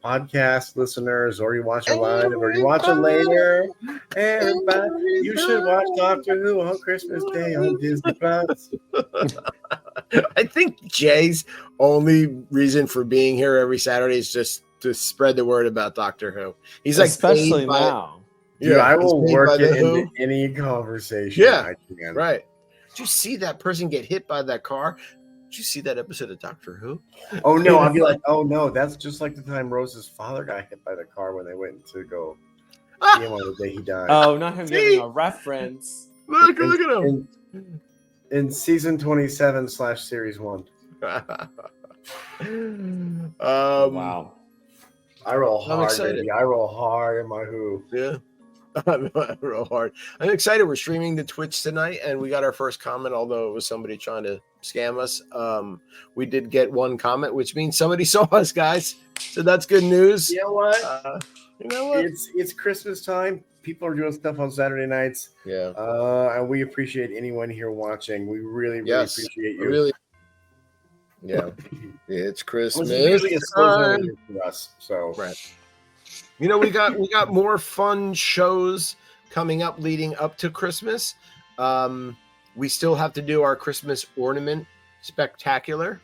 podcast listeners, or you watch it live, or you watch it later, everybody, you should watch Doctor Who on Christmas Day on Disney Plus. I think Jay's only reason for being here every Saturday is just to spread the word about Doctor Who. He's like, especially now. Dude, I will work it into any conversation. Yeah, right. Did you see that person get hit by that car? Did you see that episode of Doctor Who? Oh no, I'd be like, oh no, that's just like the time Rose's father got hit by the car when they went to go see him on the day he died. Oh, not him giving a reference. Look at him. In season 27/series 1. Wow. I roll hard, baby. I roll hard in my Who. Yeah. Real hard. I'm excited. We're streaming to Twitch tonight, and we got our first comment, although it was somebody trying to scam us. We did get one comment, which means somebody saw us, guys. So that's good news. You know what? It's Christmas time. People are doing stuff on Saturday nights. Yeah. And we appreciate anyone here watching. We really appreciate you. Really. Yeah. It's Christmas. It's for us. So right. You know, we got more fun shows coming up leading up to Christmas. We still have to do our Christmas ornament spectacular,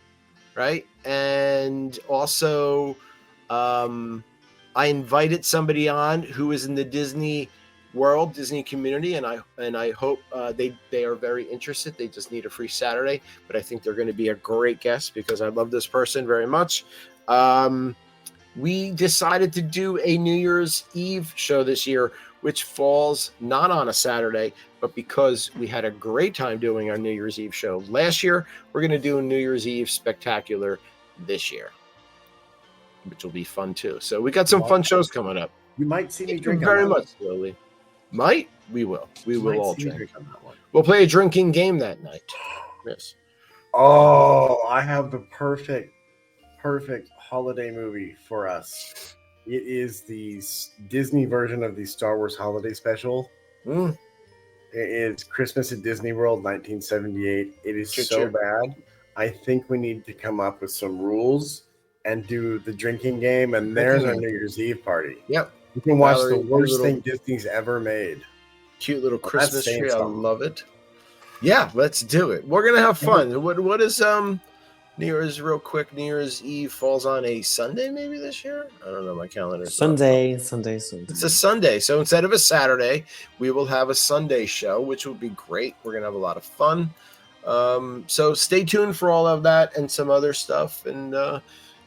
right? And also, I invited somebody on who is in the Disney world, Disney community, and I hope they are very interested. They just need a free Saturday, but I think they're going to be a great guest because I love this person very much. We decided to do a New Year's Eve show this year, which falls not on a Saturday, but because we had a great time doing our New Year's Eve show last year, we're going to do a New Year's Eve spectacular this year, which will be fun too. So we got some fun shows coming up. You might see me drink very much slowly. We will all drink. We'll play a drinking game that night. Yes. Oh, I have the perfect holiday movie for us. It is the Disney version of the Star Wars Holiday Special. It is Christmas at Disney World 1978. It is so bad. I think we need to come up with some rules and do the drinking game, and there's our New Year's Eve party. Yep. You can watch the worst thing Disney's ever made. Cute little Christmas tree. I love it. Yeah, let's do it. We're gonna have fun. What is New Year's, real quick? New Year's Eve falls on a Sunday maybe this year? I don't know, my calendar. Sunday. It's a Sunday. So instead of a Saturday, we will have a Sunday show, which will be great. We're going to have a lot of fun. So stay tuned for all of that and some other stuff. And,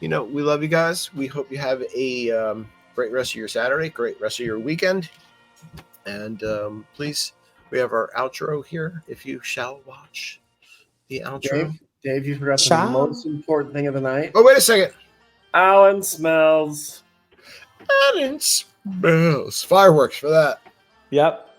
we love you guys. We hope you have a great rest of your Saturday, great rest of your weekend. And please, we have our outro here. If you shall watch the outro. Dave, you forgot the most important thing of the night. Oh, wait a second. Alan smells. Fireworks for that. Yep.